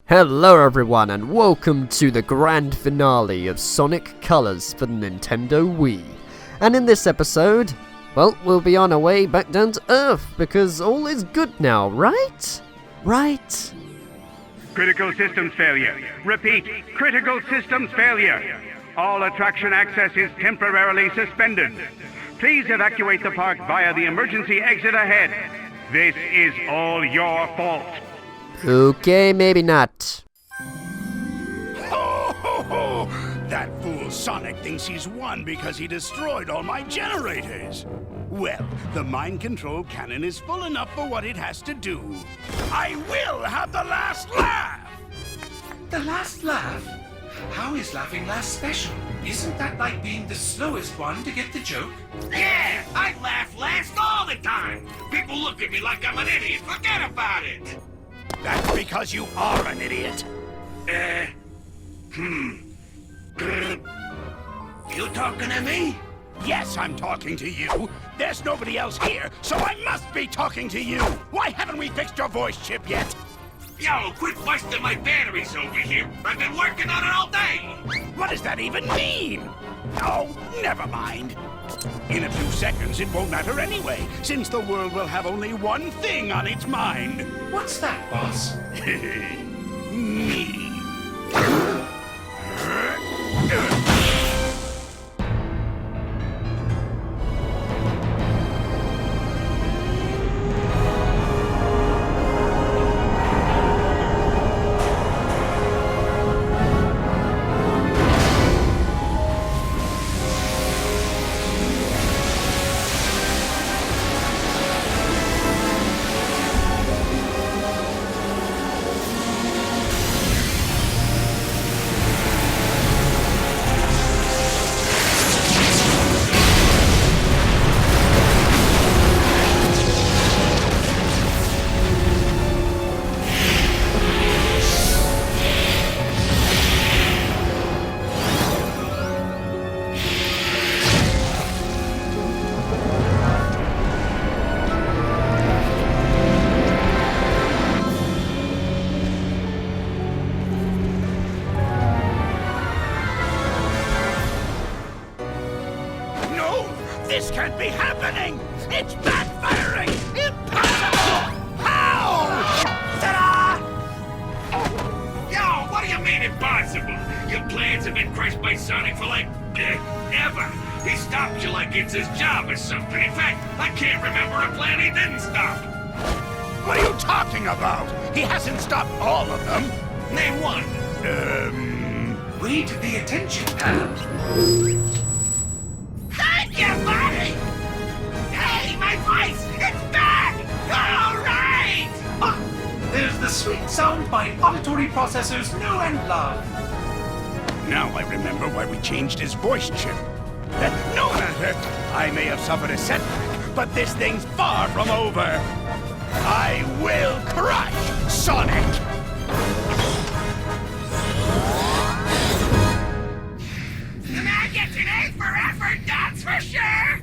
Hello everyone and welcome to the grand finale of Sonic Colors for the Nintendo Wii. And in this episode, well, we'll be on our way back down to Earth because all is good now, right? Right? Critical systems failure. Repeat, critical systems failure. All attraction access is temporarily suspended. Please evacuate the park via the emergency exit ahead. This is all your fault. Okay, maybe not. Ho, ho, ho! That fool Sonic thinks he's won because he destroyed all my generators. Well, the mind control cannon is full enough for what it has to do. I will have the last laugh! The last laugh? How is laughing last special? Isn't that like being the slowest one to get the joke? Yeah, I laugh last all the time. People look at me like I'm an idiot. Forget about it. That's because you are an idiot. You talking to me? Yes, I'm talking to you. There's nobody else here, so I must be talking to you. Why haven't we fixed your voice chip yet? Yo, quit busting my batteries over here. I've been working on it all day. What does that even mean? Oh, never mind. In a few seconds, it won't matter anyway, since the world will have only one thing on its mind. What's that, boss? Me. This can't be happening! It's backfiring! Impossible! How? Ta-da! Yo, what do you mean impossible? Your plans have been crushed by Sonic for ever. He stopped you like it's his job or something. In fact, I can't remember a plan he didn't stop. What are you talking about? He hasn't stopped all of them. Name one. Read the attention panel. Thank you, buddy! Hey, my voice! It's back! All right! There's the sweet sound my auditory processors know and love. Now I remember why we changed his voice chip. No matter, I may have suffered a setback, but this thing's far from over. I will crush Sonic! I get an A for effort, that's for sure!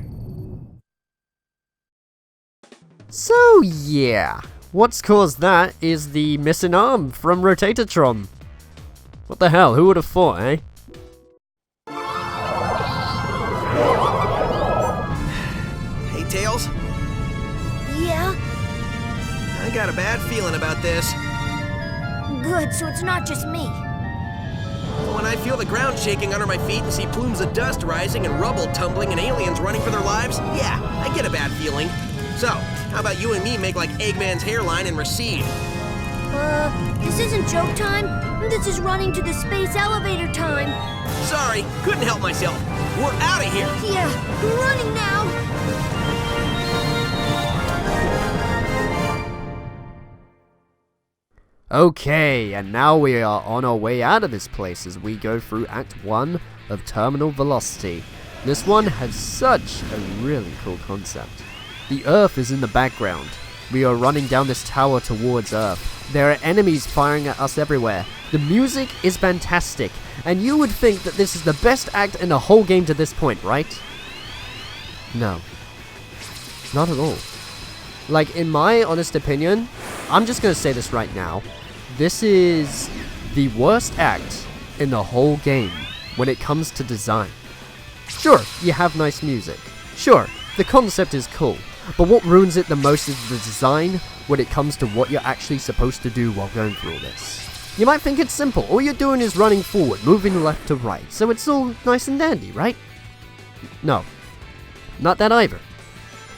So yeah, what's caused that is the missing arm from Rotatatron. What the hell, who would have thought, eh? Hey, Tails. Yeah? I got a bad feeling about this. Good, so it's not just me. When I feel the ground shaking under my feet and see plumes of dust rising and rubble tumbling and aliens running for their lives, yeah, I get a bad feeling. So, how about you and me make like Eggman's hairline and recede? This isn't joke time. This is running to the space elevator time. Sorry, couldn't help myself. We're out of here. Yeah, we're running now. Okay, and now we are on our way out of this place as we go through Act 1 of Terminal Velocity. This one has such a really cool concept. The Earth is in the background. We are running down this tower towards Earth. There are enemies firing at us everywhere. The music is fantastic, and you would think that this is the best act in the whole game to this point, right? No. Not at all. Like, in my honest opinion, I'm just gonna say this right now, this is the worst act in the whole game when it comes to design. Sure, you have nice music. Sure, the concept is cool. But what ruins it the most is the design when it comes to what you're actually supposed to do while going through all this. You might think it's simple. All you're doing is running forward, moving left to right. So it's all nice and dandy, right? No. Not that either.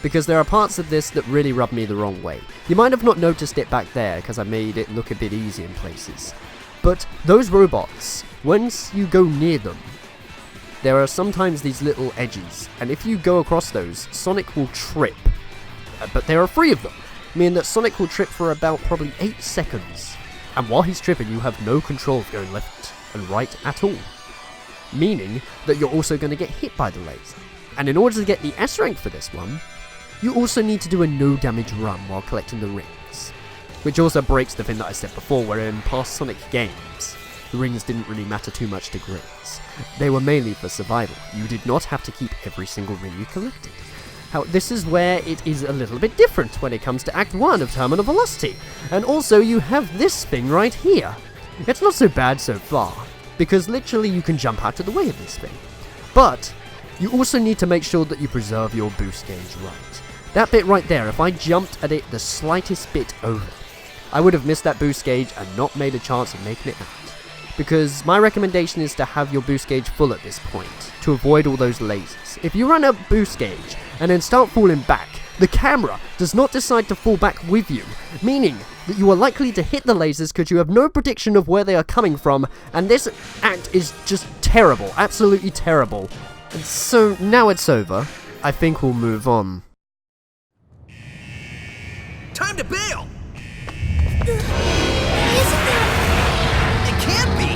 Because there are parts of this that really rub me the wrong way. You might have not noticed it back there because I made it look a bit easy in places. But those robots, once you go near them, there are sometimes these little edges, and if you go across those, Sonic will trip. But there are 3 of them, meaning that Sonic will trip for about probably 8 seconds. And while he's tripping, you have no control of going left and right at all. Meaning that you're also going to get hit by the laser. And in order to get the S rank for this one, you also need to do a no damage run while collecting the rings. Which also breaks the thing that I said before, where in past Sonic games, the rings didn't really matter too much to grades. They were mainly for survival. You did not have to keep every single ring you collected. How this is where it is a little bit different when it comes to Act 1 of Terminal Velocity. And also you have this thing right here. It's not so bad so far, because literally you can jump out of the way of this thing. But you also need to make sure that you preserve your boost gauge right. That bit right there, if I jumped at it the slightest bit over, I would have missed that boost gauge and not made a chance of making it out. Because my recommendation is to have your boost gauge full at this point, to avoid all those lasers. If you run out of boost gauge and then start falling back, the camera does not decide to fall back with you, meaning that you are likely to hit the lasers because you have no prediction of where they are coming from, and this act is just terrible, absolutely terrible. And so now it's over, I think we'll move on. Time to bail! Isn't there? It can't be!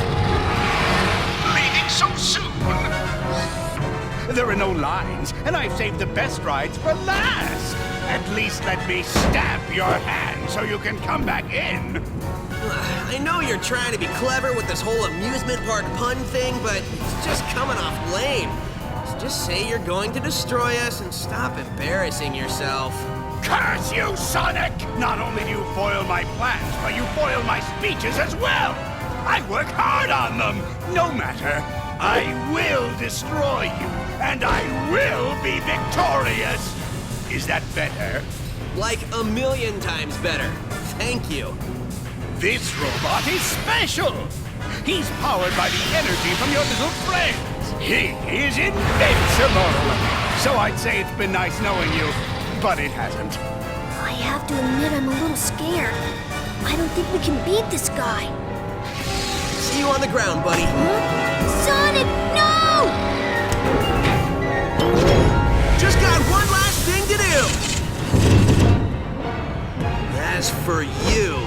Leaving so soon? There are no lines, and I've saved the best rides for last. At least let me stamp your hand so you can come back in. I know you're trying to be clever with this whole amusement park pun thing, but it's just coming off lame. So just say you're going to destroy us and stop embarrassing yourself. Curse you, Sonic! Not only do you foil my plans, but you foil my speeches as well! I work hard on them! No matter, I will destroy you, and I will be victorious! Is that better? Like a million times better. Thank you. This robot is special! He's powered by the energy from your little friends! He is invincible! So I'd say it's been nice knowing you, but it hasn't. I have to admit I'm a little scared. I don't think we can beat this guy. See you on the ground, buddy. Huh? Sonic, no! Just got one last thing to do. As for you...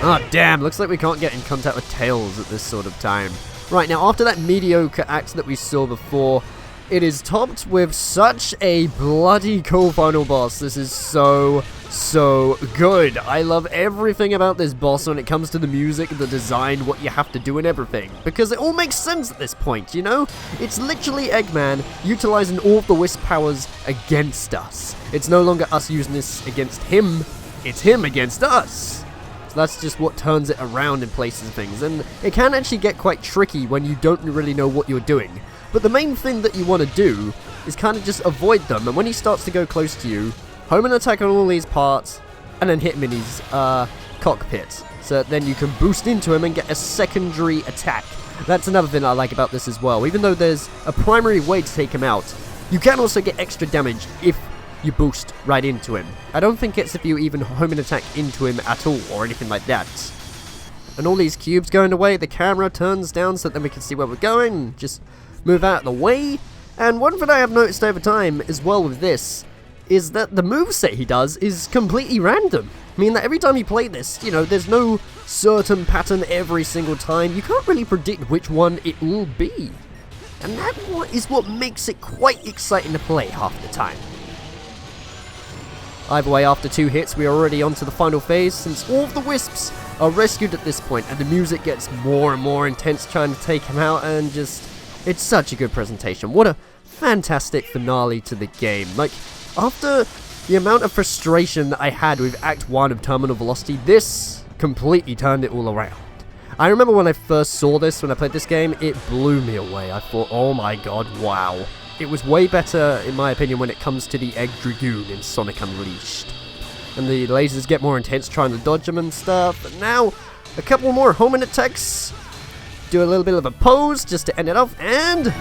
Oh damn, looks like we can't get in contact with Tails at this sort of time. Right, now after that mediocre act that we saw before, it is topped with such a bloody cool final boss. This is so good. I love everything about this boss when it comes to the music, the design, what you have to do and everything. Because it all makes sense at this point, you know? It's literally Eggman utilizing all of the Wisp powers against us. It's no longer us using this against him, it's him against us. That's just what turns it around in places and things, and it can actually get quite tricky when you don't really know what you're doing. But the main thing that you want to do is kind of just avoid them, and when he starts to go close to you, home and attack on all these parts, and then hit him in his cockpit. So then you can boost into him and get a secondary attack. That's another thing I like about this as well. Even though there's a primary way to take him out, you can also get extra damage if you boost right into him. I don't think it's if you even home and attack into him at all or anything like that. And all these cubes going away, the camera turns down so that then we can see where we're going. Just move out of the way. And one thing I have noticed over time as well with this is that the moveset he does is completely random. I mean that every time you play this, you know, there's no certain pattern every single time. You can't really predict which one it will be. And that is what makes it quite exciting to play half the time. Either way, after 2 hits, we are already onto the final phase, since all of the wisps are rescued at this point, and the music gets more and more intense trying to take him out, and just, it's such a good presentation. What a fantastic finale to the game. Like, after the amount of frustration that I had with Act 1 of Terminal Velocity, this completely turned it all around. I remember when I first saw this, when I played this game, it blew me away. I thought, oh my god, wow. It was way better, in my opinion, when it comes to the Egg Dragoon in Sonic Unleashed. And the lasers get more intense trying to dodge them and stuff. But now, a couple more homing attacks. Do a little bit of a pose just to end it off, and... You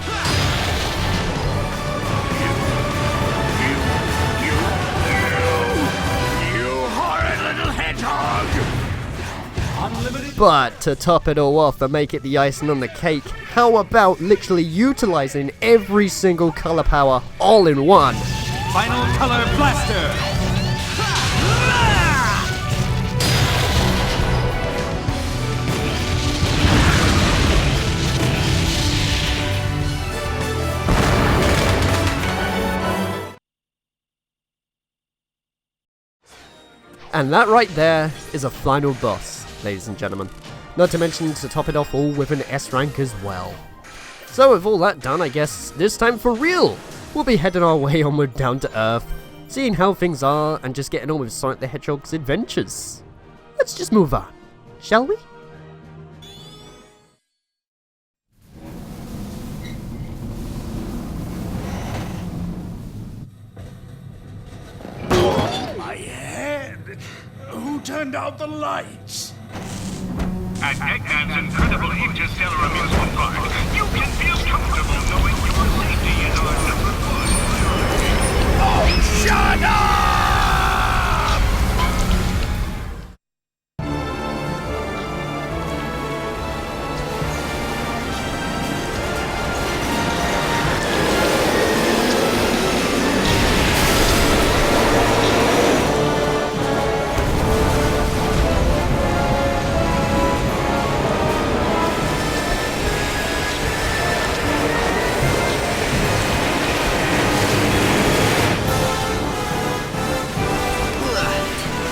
horrid little hedgehog! But to top it all off and make it the icing on the cake, how about literally utilizing every single color power all in one? Final color blaster! And that right there is a final boss, ladies and gentlemen. Not to mention to top it off all with an S rank as well. So with all that done, I guess this time for real, we'll be heading our way onward down to Earth, seeing how things are and just getting on with Sonic the Hedgehog's adventures. Let's just move on, shall we? My head! Who turned out the lights? At Eggman's incredible interstellar amusement park, you can feel comfortable knowing your safety is our number one. Oh, shut up!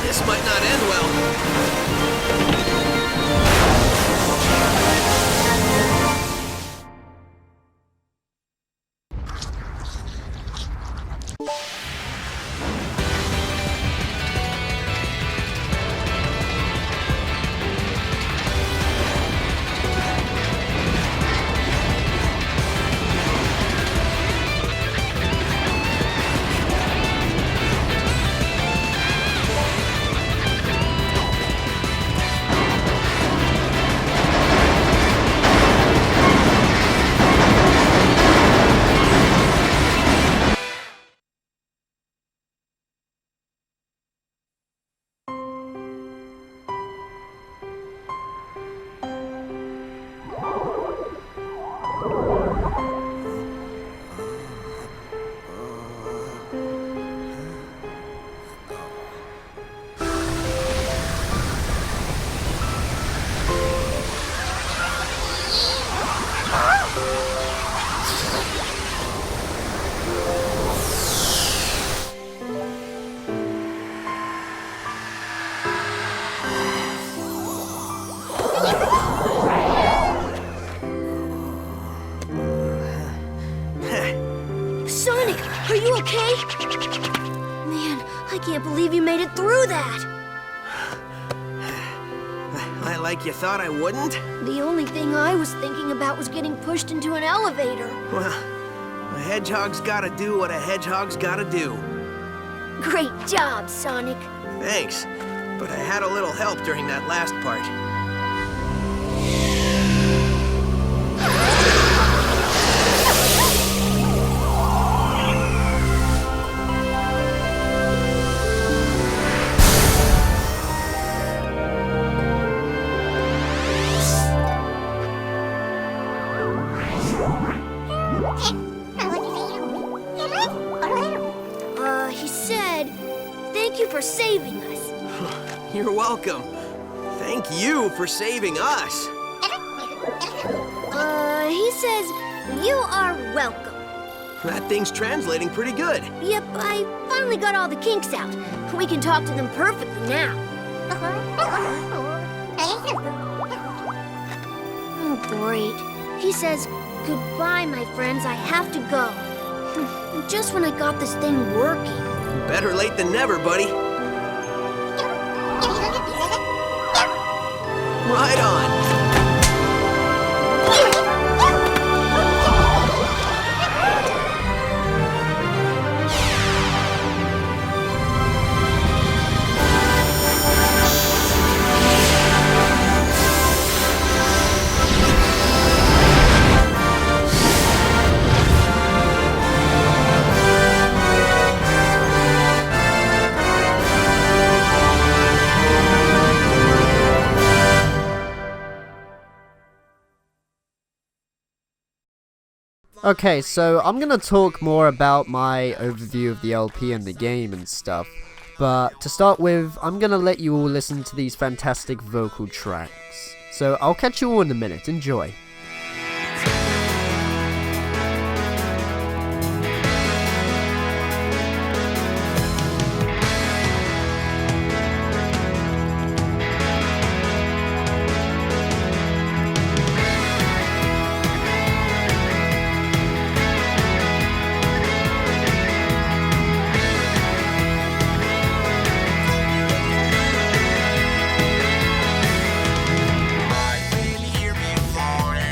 This might not end well. Sonic, are you okay? Man, I can't believe you made it through that. Like you thought I wouldn't? The only thing I was thinking about was getting pushed into an elevator. Well, a hedgehog's gotta do what a hedgehog's gotta do. Great job, Sonic. Thanks, but I had a little help during that last part. He said, thank you for saving us. You're welcome. Thank you for saving us. He says, you are welcome. That thing's translating pretty good. Yep, I finally got all the kinks out. We can talk to them perfectly now. Oh, great. He says, "Goodbye, my friends, I have to go." Just when I got this thing working. Better late than never, buddy. Right on. Okay, so I'm gonna talk more about my overview of the LP and the game and stuff, but to start with, I'm gonna let you all listen to these fantastic vocal tracks. So I'll catch you all in a minute, enjoy. I've been here before.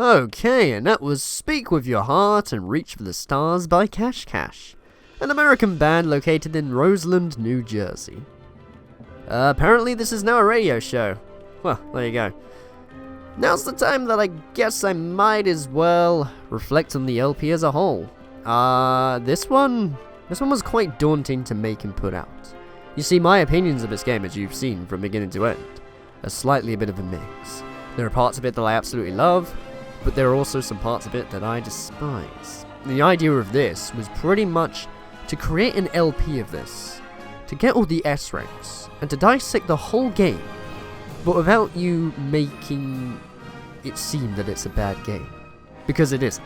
Okay, and that was Speak With Your Heart and Reach For The Stars by Cash Cash, an American band located in Roseland, New Jersey. Apparently this is now a radio show. Well, there you go. Now's the time that I guess I might as well reflect on the LP as a whole. This one was quite daunting to make and put out. You see, my opinions of this game, as you've seen from beginning to end, are slightly a bit of a mix. There are parts of it that I absolutely love, but there are also some parts of it that I despise. The idea of this was pretty much to create an LP of this, to get all the S ranks, and to dissect the whole game, but without you making it seem that it's a bad game. Because it isn't.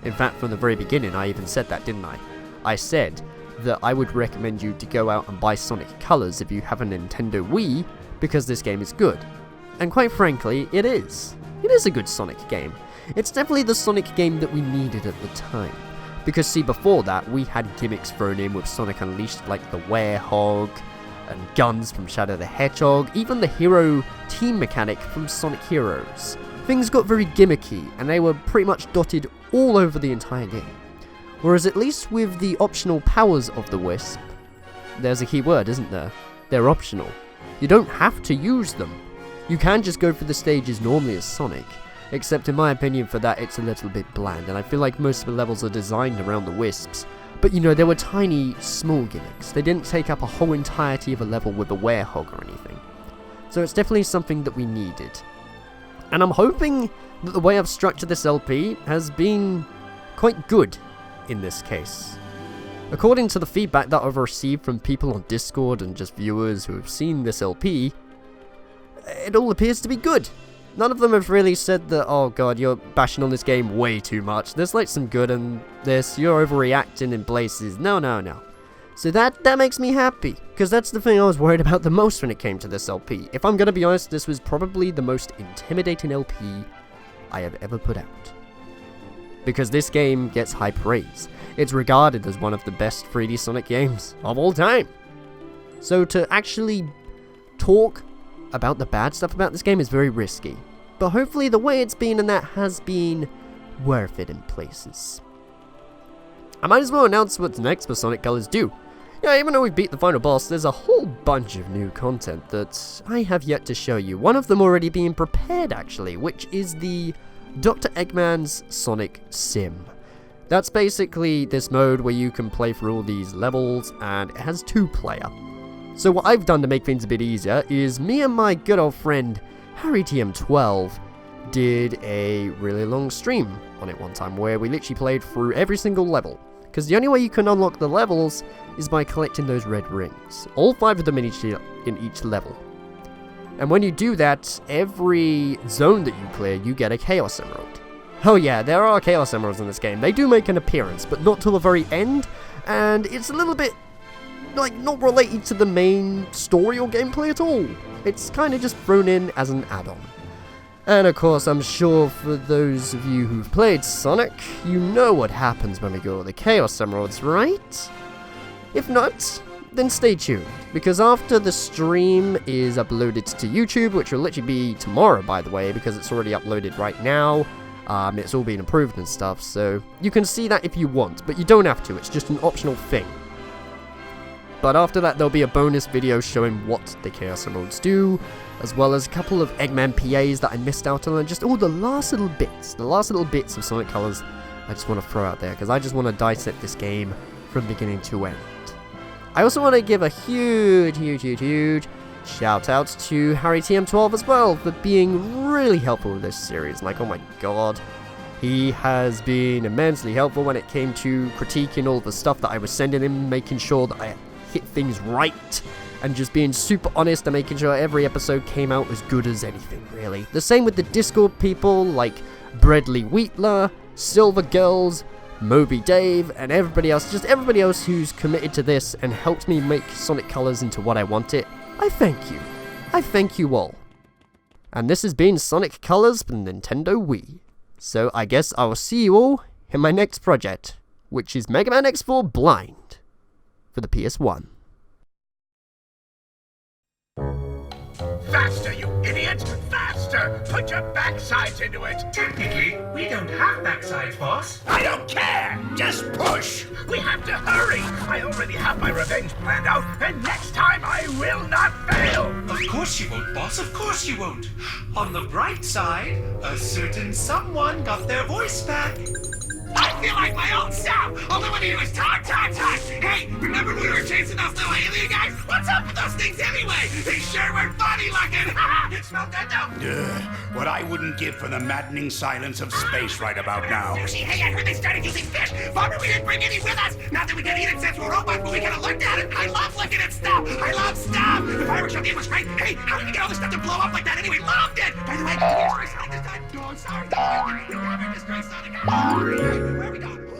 In fact, from the very beginning, I even said that, didn't I? I said that I would recommend you to go out and buy Sonic Colors if you have a Nintendo Wii, because this game is good. And quite frankly, it is. It is a good Sonic game. It's definitely the Sonic game that we needed at the time. Because see, before that, we had gimmicks thrown in with Sonic Unleashed like the Werehog, and guns from Shadow the Hedgehog, even the hero team mechanic from Sonic Heroes. Things got very gimmicky, and they were pretty much dotted all over the entire game. Whereas at least with the optional powers of the Wisp, there's a key word, isn't there? They're optional. You don't have to use them. You can just go through the stages normally as Sonic, except in my opinion for that it's a little bit bland, and I feel like most of the levels are designed around the Wisps. But you know, there were tiny, small gimmicks. They didn't take up a whole entirety of a level with a Werehog or anything. So it's definitely something that we needed. And I'm hoping that the way I've structured this LP has been quite good in this case. According to the feedback that I've received from people on Discord and just viewers who have seen this LP, it all appears to be good. None of them have really said that, oh god, you're bashing on this game way too much. There's like some good in this, you're overreacting in places. No. So that makes me happy, because that's the thing I was worried about the most when it came to this LP. If I'm gonna be honest, this was probably the most intimidating LP I have ever put out. Because this game gets high praise. It's regarded as one of the best 3D Sonic games of all time. So to actually talk about the bad stuff about this game is very risky, but hopefully the way it's been and that has been worth it in places. I might as well announce what's next for Sonic Colors 2. Yeah, even though we beat the final boss, there's a whole bunch of new content that I have yet to show you. One of them already being prepared actually, which is the Dr. Eggman's Sonic Sim. That's basically this mode where you can play through all these levels, and it has 2-player. So what I've done to make things a bit easier is me and my good old friend HarryTM12 did a really long stream on it one time where we literally played through every single level. Because the only way you can unlock the levels is by collecting those red rings. All 5 of them in each level. And when you do that, every zone that you clear, you get a Chaos Emerald. Oh yeah, there are Chaos Emeralds in this game. They do make an appearance, but not till the very end. And it's a little bit like not related to the main story or gameplay at all. It's kind of just thrown in as an add-on. And of course, I'm sure for those of you who've played Sonic, you know what happens when we go to the Chaos Emeralds, right? If not, then stay tuned, because after the stream is uploaded to YouTube, which will literally be tomorrow by the way, because it's already uploaded right now, it's all been approved and stuff, so you can see that if you want, but you don't have to, it's just an optional thing. But after that, there'll be a bonus video showing what the Chaos Emeralds do, as well as a couple of Eggman PAs that I missed out on, and just all the last little bits of Sonic Colors I just want to throw out there, because I just want to dissect this game from beginning to end. I also want to give a huge shout out to HarryTM12 as well for being really helpful with this series. Like, oh my god, he has been immensely helpful when it came to critiquing all the stuff that I was sending him, making sure that I hit things right, and just being super honest and making sure every episode came out as good as anything, really. The same with the Discord people like Bradley Wheatler, Silver Girls, Moby Dave, and everybody else, just everybody else who's committed to this and helped me make Sonic Colors into what I want it. I thank you. I thank you all. And this has been Sonic Colors for Nintendo Wii. So I guess I will see you all in my next project, which is Mega Man X4 Blind for the PS1. Faster, you idiot! Faster! Put your backsides into it! Technically, we don't have backsides, boss. I don't care! Just push! We have to hurry! I already have my revenge planned out, and next time I will not fail! Of course you won't, boss. Of course you won't. On the bright side, a certain someone got their voice back. I feel like my old self! All I want to do is talk! Hey, remember when we were chasing those little alien guys? What's up with those things anyway? They sure were funny looking! Smell good though? What I wouldn't give for the maddening silence of space right about now. Sushi, hey, I heard they started using fish! Bummer we didn't bring any with us! Not that we can eat it since we're robots, but we could have looked at it! I love looking at stuff! I love stuff! The fireworks show game was great! Hey, how did we get all this stuff to blow up like that anyway? Loved it! By the way, did we destroy Sonic this time? No, I'm sorry! We haven't destroyed Sonic! Where are we going?